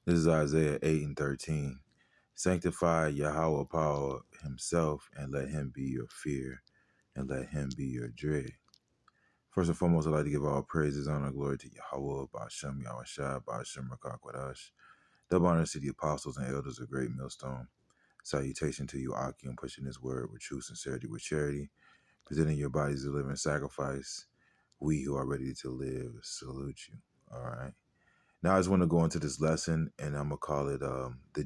This is Isaiah 8 and 13. Sanctify Yahweh power himself, and let him be your fear, and let him be your dread. First and foremost, I'd like to give all praises, honor, and glory to Yahweh, Ba'ashem, Yahushua, Ba'ashem, Rakakwadash. Double honor to the apostles and elders of Great Millstone. Salutation to you, Aki, and pushing this word with true sincerity, with charity, presenting your bodies as a living sacrifice. We who are ready to live salute you. All right. Now I just want to go into this lesson, and I'm gonna call it the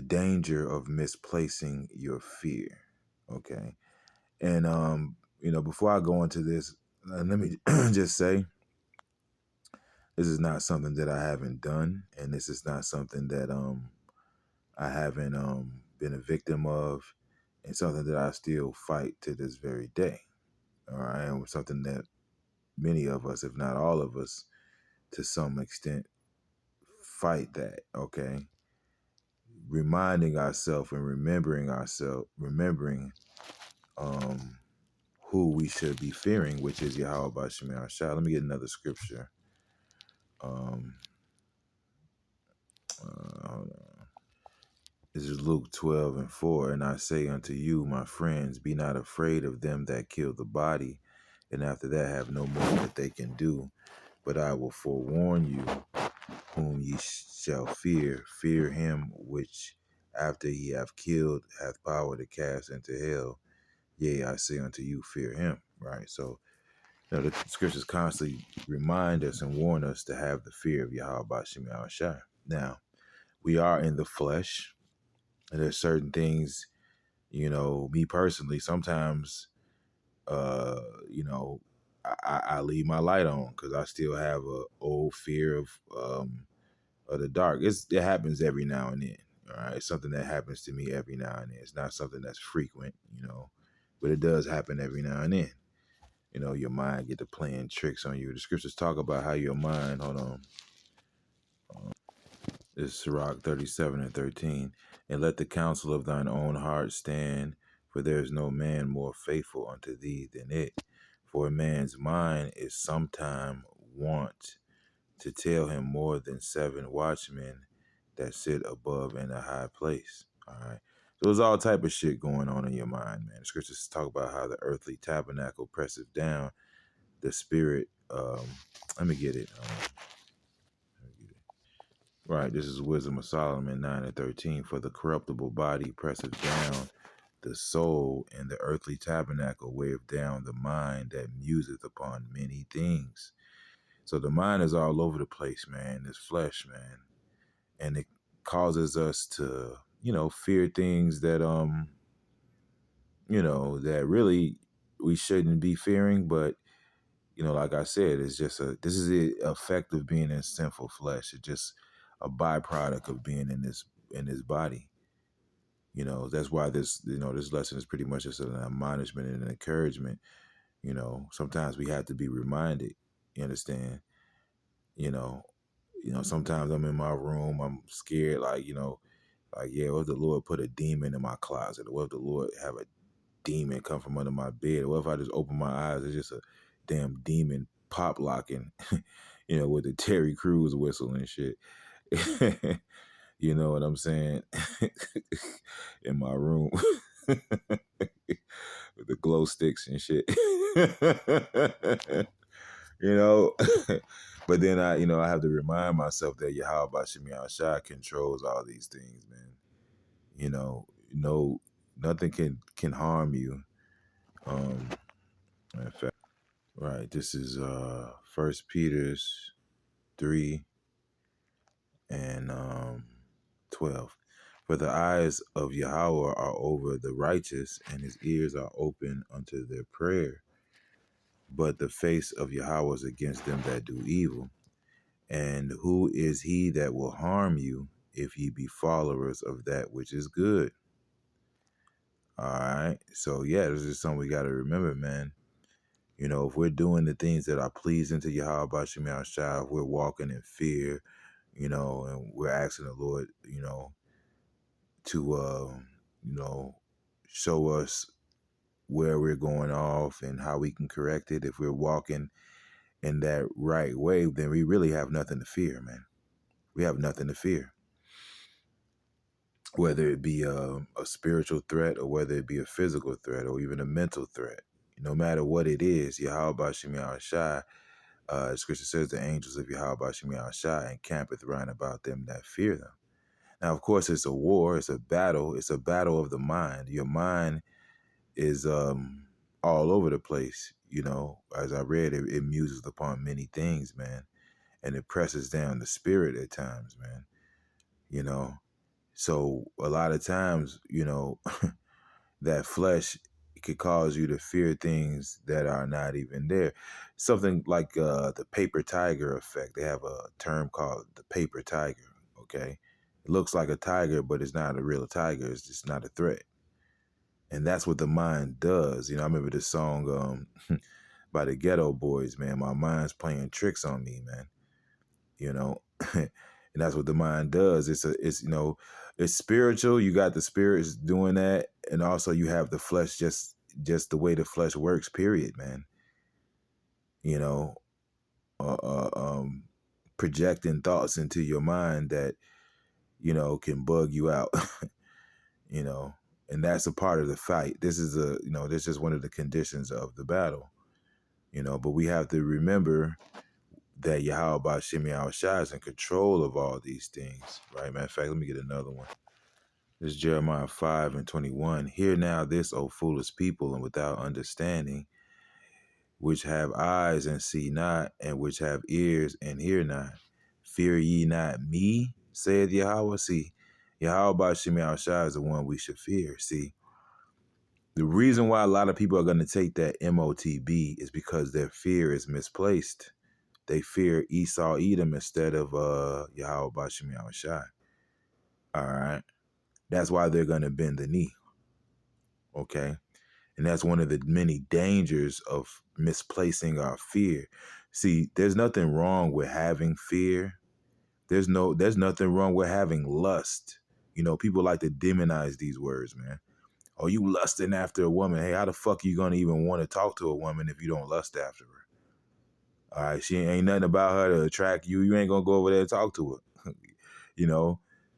danger of misplacing your fear. Okay. And before I go into this, let me just say this is not something that I haven't done, and this is not something that I haven't been a victim of, and something that I still fight to this very day. All right, and something that many of us, if not all of us, to some extent, fight that. Okay, reminding ourselves and remembering who we should be fearing, which is Yahweh Ba'ashem Yahushua. Let me get another scripture. Hold on. This is Luke 12 and 4. And I say unto you, my friends, be not afraid of them that kill the body, and after that have no more that they can do. But I will forewarn you, whom ye shall fear. Fear him which after he hath killed hath power to cast into hell. Yea, I say unto you, fear him. Right? So, the scriptures constantly remind us and warn us to have the fear of Yahweh Ba'ashem Yahushua. Now, we are in the flesh, and there's certain things, me personally, sometimes, I leave my light on because I still have a old fear of the dark. It happens every now and then. All right, it's something that happens to me every now and then. It's not something that's frequent, but it does happen every now and then. Your mind get to playing tricks on you. The scriptures talk about how your mind, hold on. This is Sirach 37 and 13. And let the counsel of thine own heart stand, for there is no man more faithful unto thee than it. For a man's mind is sometime wont to tell him more than 7 watchmen that sit above in a high place. All right. So there's all type of shit going on in your mind, man. The scriptures talk about how the earthly tabernacle presseth down the spirit. Let me get it. Right, this is Wisdom of Solomon 9 and 13. For the corruptible body presseth down the soul, and the earthly tabernacle weigheth down the mind that museth upon many things. So the mind is all over the place, man, this flesh, man. And it causes us to, fear things that, that really we shouldn't be fearing. But, like I said, this is the effect of being in sinful flesh. It's just a byproduct of being in this body. That's why this lesson is pretty much just an admonishment and an encouragement. Sometimes we have to be reminded. You understand? Sometimes I'm in my room, I'm scared, like, yeah, what if the Lord put a demon in my closet? Or what if the Lord have a demon come from under my bed? Or what if I just open my eyes, it's just a damn demon pop locking, with the Terry Crews whistle and shit. You know what I'm saying? In my room. With the glow sticks and shit. But then I have to remind myself that Yahweh Ba'ashem Yahushua controls all these things, man. No, nothing can harm you. In fact, right, this is 1 Peter's 3 and 12. For the eyes of Yahweh are over the righteous, and his ears are open unto their prayer. But the face of Yahweh is against them that do evil. And who is he that will harm you if ye be followers of that which is good? All right. So, yeah, this is something we got to remember, man. If we're doing the things that are pleasing to Yahweh Ba'ashem Yahushua, if we're walking in fear, and we're asking the Lord, to, show us where we're going off and how we can correct it. If we're walking in that right way, then we really have nothing to fear, man. We have nothing to fear, whether it be a spiritual threat or whether it be a physical threat or even a mental threat. No matter what it is, Yahweh Shem Shai, the scripture says the angels of Yahweh Shem Shai encampeth round about them that fear them. Now, of course, it's a war, it's a battle of the mind. Your mind is all over the place, as I read, it muses upon many things, man, and it presses down the spirit at times, man, you know. So a lot of times, that flesh could cause you to fear things that are not even there. Something like the paper tiger effect. They have a term called the paper tiger, okay? It looks like a tiger, but it's not a real tiger. It's just not a threat. And that's what the mind does. I remember this song by the Ghetto Boys, man. My mind's playing tricks on me, man. And that's what the mind does. It's spiritual. You got the spirits doing that, and also you have the flesh, just the way the flesh works. Period, man. You know, uh, uh, um, Projecting thoughts into your mind that can bug you out. you know, and that's a part of the fight. This is this is one of the conditions of the battle. But we have to remember that Yahweh Shem Shai is in control of all these things, right? Matter of fact, let me get another one. This is Jeremiah 5:21. Hear now this, O foolish people, and without understanding, which have eyes and see not, and which have ears and hear not. Fear ye not me, saith Yahweh. See, Yahweh Shem Shai is the one we should fear. See, the reason why a lot of people are going to take that MOTB is because their fear is misplaced. They fear Esau Edom instead of Yahweh Bashem Shai. All right. That's why they're going to bend the knee. Okay. And that's one of the many dangers of misplacing our fear. See, there's nothing wrong with having fear. There's nothing wrong with having lust. People like to demonize these words, man. Oh, you lusting after a woman. Hey, how the fuck are you going to even want to talk to a woman if you don't lust after her? All right, she ain't nothing about her to attract you. You ain't gonna go over there and talk to her.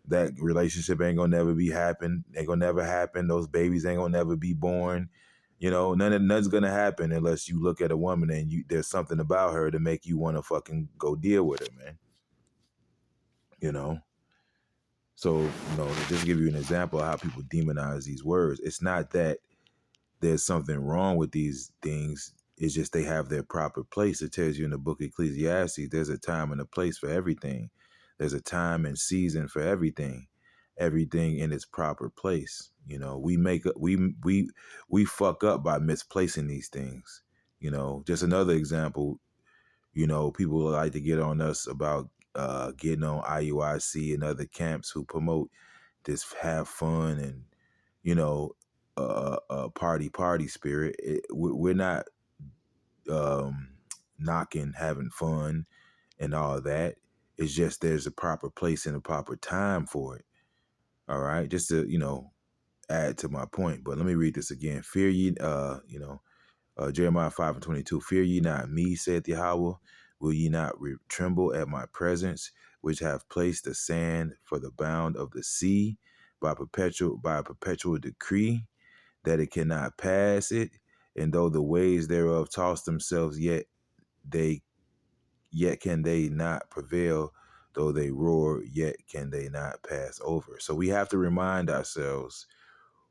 That relationship ain't gonna never be happen. Ain't gonna never happen. Those babies ain't gonna never be born. Nothing's gonna happen unless you look at a woman and there's something about her to make you want to fucking go deal with her, man. So to just give you an example of how people demonize these words, it's not that there's something wrong with these things. It's just they have their proper place. It tells you in the book of Ecclesiastes, there's a time and a place for everything. There's a time and season for everything. Everything in its proper place. We fuck up by misplacing these things. Just another example. People like to get on us about getting on IUIC and other camps who promote this have fun and party spirit. We're not knocking having fun and all that. It's just there's a proper place and a proper time for it. All right, just to add to my point. But let me read this again. Fear ye, Jeremiah 5:22. Fear ye not me, saith Yahweh. Will ye not tremble at my presence, which have placed the sand for the bound of the sea by a perpetual decree, that it cannot pass it, and though the waves thereof toss themselves, yet can they not prevail, though they roar, yet can they not pass over. So we have to remind ourselves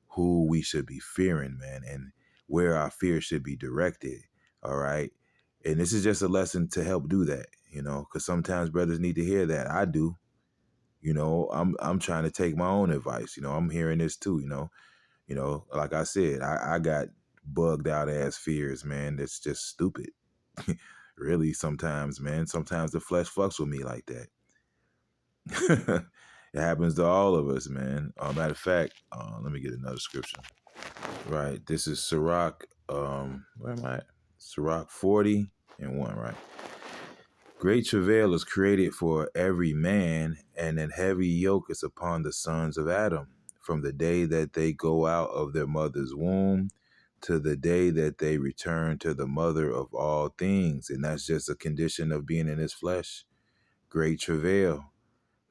who we should be fearing, man, and where our fear should be directed. All right. And this is just a lesson to help do that, because sometimes brothers need to hear that. I do. I'm trying to take my own advice. I'm hearing this too, like I said, I got bugged out ass fears, man. That's just stupid. Really, sometimes, man. Sometimes the flesh fucks with me like that. It happens to all of us, man. Matter of fact, let me get another scripture. Right. This is Sirach, where am I at? Sirach 40:1, right? Great travail is created for every man, and an heavy yoke is upon the sons of Adam, from the day that they go out of their mother's womb to the day that they return to the mother of all things. And that's just a condition of being in his flesh. Great travail.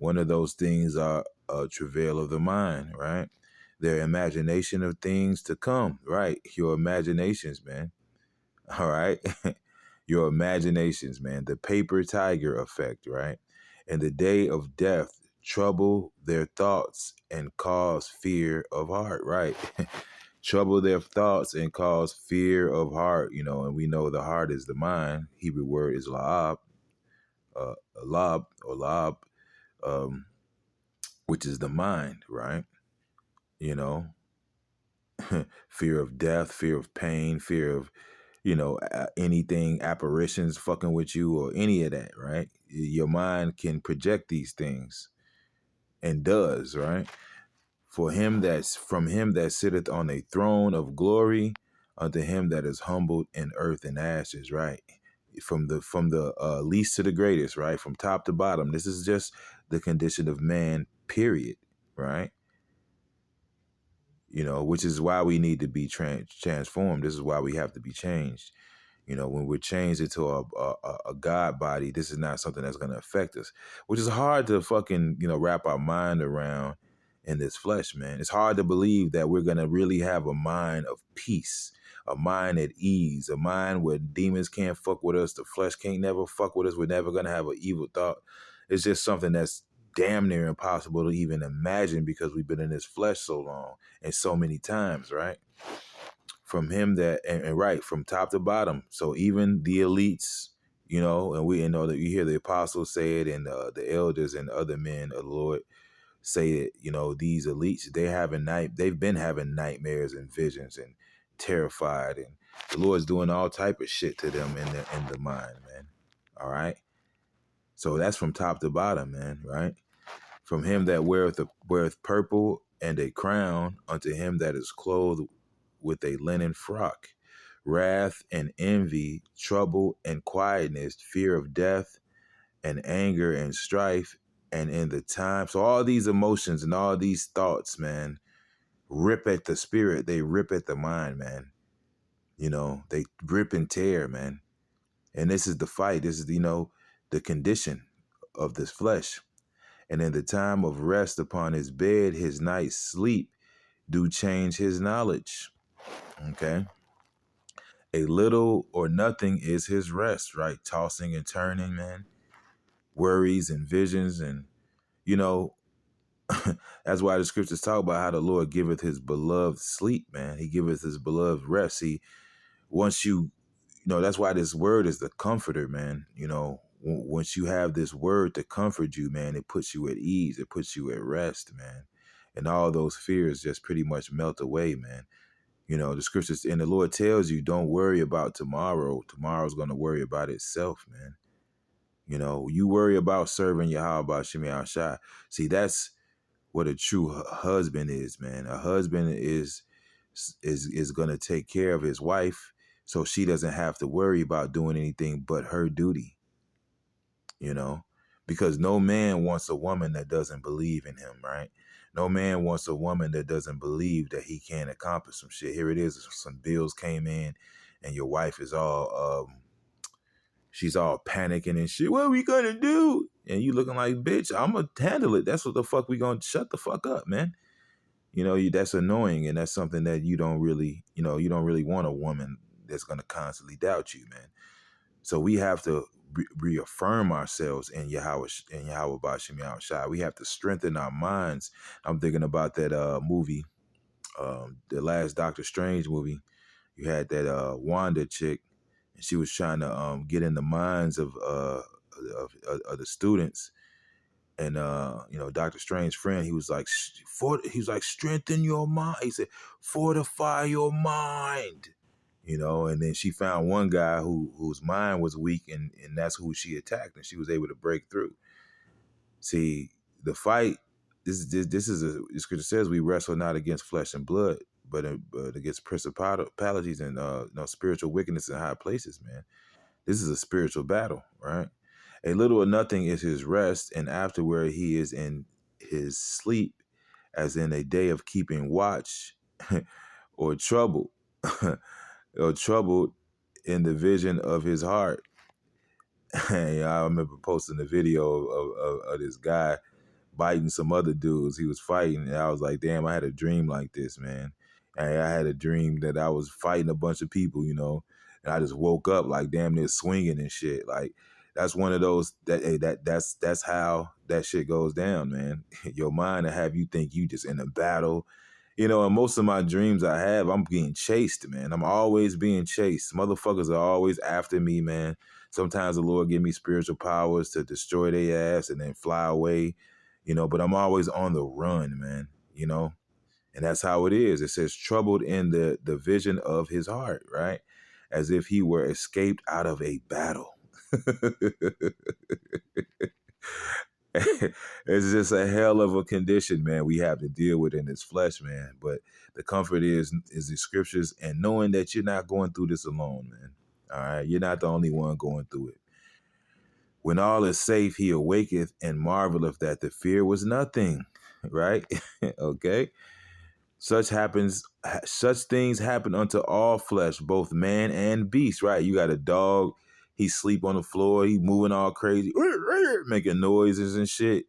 One of those things are a travail of the mind, right? Their imagination of things to come, right? Your imaginations, man. All right. Your imaginations, man. The paper tiger effect, right? And the day of death trouble their thoughts and cause fear of heart, right? Trouble their thoughts and cause fear of heart, and we know the heart is the mind. Hebrew word is la'ab, lab or lab, um, which is the mind, right? You know, fear of death, fear of pain, fear of, anything, apparitions fucking with you or any of that, right? Your mind can project these things and does, right? From him that sitteth on a throne of glory unto him that is humbled in earth and ashes, right? From the least to the greatest, right? From top to bottom. This is just the condition of man, period, right? Which is why we need to be transformed. This is why we have to be changed. When we're changed into a God body, this is not something that's going to affect us, which is hard to fucking, wrap our mind around in this flesh, man. It's hard to believe that we're going to really have a mind of peace, a mind at ease, a mind where demons can't fuck with us, the flesh can't never fuck with us, we're never going to have an evil thought. It's just something that's damn near impossible to even imagine because we've been in this flesh so long and so many times, right? From him that and right from top to bottom. So even the elites, and we know that you hear the apostles say it, and the elders and other men of the Lord say that these elites they've been having nightmares and visions and terrified, and the Lord's doing all type of shit to them in the mind, man. All right, so that's from top to bottom, man. Right. From him that weareth purple and a crown, unto him that is clothed with a linen frock, wrath and envy, trouble and quietness, fear of death and anger and strife, and in the time. So all these emotions and all these thoughts, man, rip at the spirit. They rip at the mind, man. They rip and tear, man. And this is the fight. This is, the condition of this flesh. And in the time of rest upon his bed, his night's sleep do change his knowledge. Okay. A little or nothing is his rest, right? Tossing and turning, man. Worries and visions. And, that's why the scriptures talk about how the Lord giveth his beloved sleep, man. He giveth his beloved rest. See, once that's why this word is the comforter, man. Once you have this word to comfort you, man, it puts you at ease. It puts you at rest, man. And all those fears just pretty much melt away, man. The scriptures and the Lord tells you, don't worry about tomorrow. Tomorrow's going to worry about itself, man. You worry about serving Yahweh Shemi Shai. See, that's what a true husband is, man. A husband is going to take care of his wife so she doesn't have to worry about doing anything but her duty, because no man wants a woman that doesn't believe in him, right? No man wants a woman that doesn't believe that he can accomplish some shit. Here it is, some bills came in and your wife is all she's all panicking and shit. What are we gonna do? And you looking like, bitch, I'm gonna handle it. That's what the fuck we gonna shut the fuck up, man. That's annoying, and that's something that you don't really want a woman that's gonna constantly doubt you, man. So we have to reaffirm ourselves in Yahweh Bashim Yahushai. We have to strengthen our minds. I'm thinking about that movie, the last Doctor Strange movie. You had that Wanda chick, and she was trying to get in the minds of the students. And Doctor Strange's friend, he was like, strengthen your mind. He said, fortify your mind. And then she found one guy whose mind was weak, and that's who she attacked, and she was able to break through. See, the fight, this is the scripture says we wrestle not against flesh and blood, but against principalities and spiritual wickedness in high places, man. This is a spiritual battle, right? A little or nothing is his rest, and afterward he is in his sleep, as in a day of keeping watch, or trouble, or troubled in the vision of his heart. And I remember posting a video of this guy. biting some other dudes. He was fighting, and I was like, damn, I had a dream like this, man. And I had a dream that I was fighting a bunch of people, and I just woke up like damn near swinging and shit. Like that's one of those that hey, that's how that shit goes down, man. Your mind to have you think you just in a battle. And most of my dreams I have, I'm being chased, man. I'm always being chased. Motherfuckers are always after me, man. Sometimes the Lord give me spiritual powers to destroy their ass and then fly away, but I'm always on the run, man. And that's how it is. It says troubled in the vision of his heart, right? As if he were escaped out of a battle. It's just a hell of a condition, man, we have to deal with in this flesh, man. But the comfort is the scriptures and knowing that you're not going through this alone, man. All right. You're not the only one going through it. When all is safe, he awaketh and marveleth that the fear was nothing. Right? Okay. Such things happen unto all flesh, both man and beast, right? You got a dog, he sleep on the floor, he moving all crazy, making noises and shit.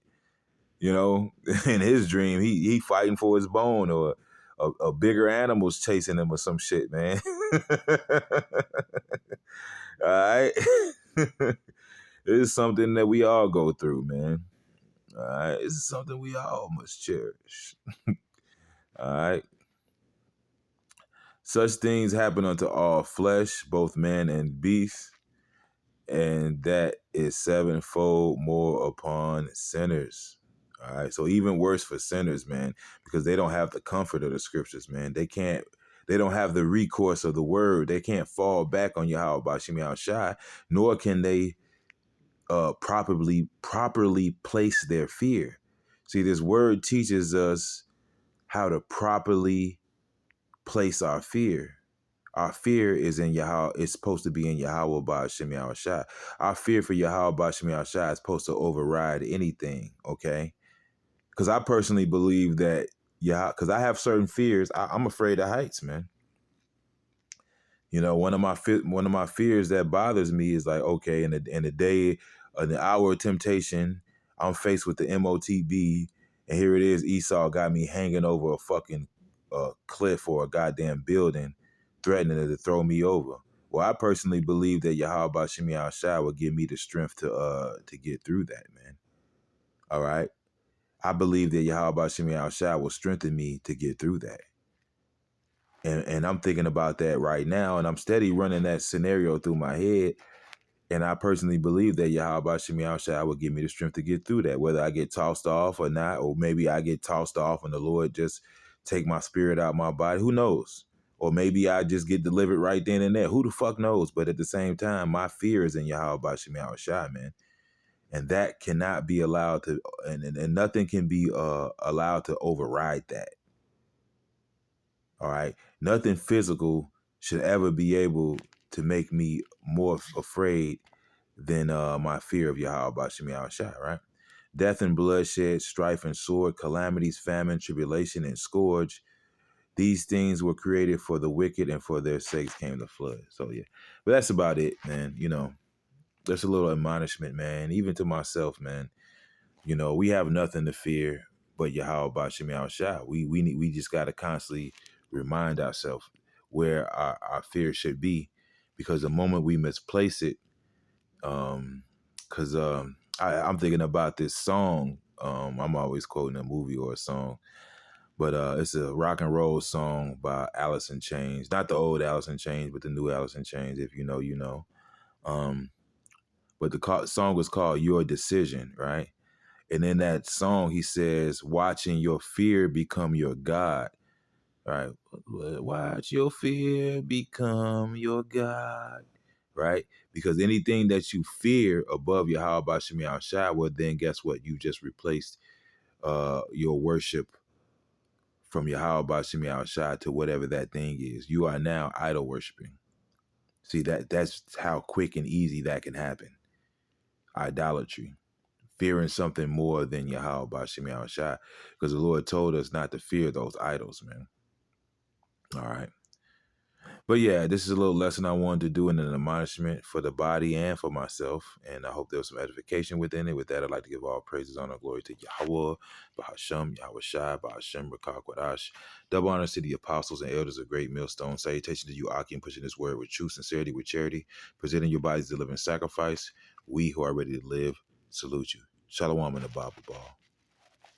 In his dream, he fighting for his bone, or a bigger animal's chasing him or some shit, man. All right. It's something that we all go through, man. All right. It's something we all must cherish. All right. Such things happen unto all flesh, both man and beast, and that is sevenfold more upon sinners. All right. So even worse for sinners, man, because they don't have the comfort of the scriptures, man. They don't have the recourse of the word. They can't fall back on Yahweh Bashim Yahushai, nor can they properly place their fear. See, this word teaches us how to properly place our fear. Our fear is in Yahweh. It's supposed to be in Yahweh Bashim Yahushai. Our fear for Yahweh Bashim Yahushai is supposed to override anything. Okay, because I personally believe that because I have certain fears. I'm afraid of heights, man. One of my fears that bothers me is like, okay, in the day, in the hour of temptation, I'm faced with the MOTB, and here it is. Esau got me hanging over a fucking cliff or a goddamn building, threatening to throw me over. Well, I personally believe that Yahweh Bashim Yahushua will give me the strength to get through that, man. All right, I believe that Yahweh Bashim Yahushua will strengthen me to get through that. And I'm thinking about that right now, and I'm steady running that scenario through my head. And I personally believe that Yahweh Bashim Yahushua will give me the strength to get through that, whether I get tossed off or not, or maybe I get tossed off and the Lord just take my spirit out my body. Who knows? Or maybe I just get delivered right then and there. Who the fuck knows? But at the same time, my fear is in Yahweh Bashim Yahushua, man. And that cannot be allowed to, and nothing can be allowed to override that. All right. Nothing physical should ever be able to make me more afraid than my fear of Yahweh Bashim Yahushua, right? Death and bloodshed, strife and sword, calamities, famine, tribulation, and scourge. These things were created for the wicked, and for their sakes came the flood. So yeah. But that's about it, man. That's a little admonishment, man. Even to myself, man. We have nothing to fear but Yahweh Bashim Yahushua. We just gotta constantly remind ourselves where our fear should be, because the moment we misplace it, because I'm thinking about this song. I'm always quoting a movie or a song, but it's a rock and roll song by Alice in Chains, not the old Alice in Chains, but the new Alice in Chains. If you know, you know. But the song was called "Your Decision," right? And in that song, he says, watching your fear become your God, right? Watch your fear become your God, right? Because anything that you fear above Yahweh Bashim Yahushua, well, then guess what? You just replaced your worship from Yahweh Bashim Yahushua to whatever that thing is. You are now idol worshiping. See, that's how quick and easy that can happen. Idolatry. Fearing something more than Yahweh Bashim Yahushua, because the Lord told us not to fear those idols, man. All right. But yeah, this is a little lesson I wanted to do in an admonishment for the body and for myself. And I hope there was some edification within it. With that, I'd like to give all praises, honor, and glory to Yahweh, Bahasham, Yahweh Shai, Bahasham, Rakak, Wadash. Double honors to the apostles and elders of Great Millstone. Salutation to you, Aki, pushing this word with true sincerity, with charity, presenting your bodies as a living sacrifice. We who are ready to live, salute you. Shalom in the Bible Ball.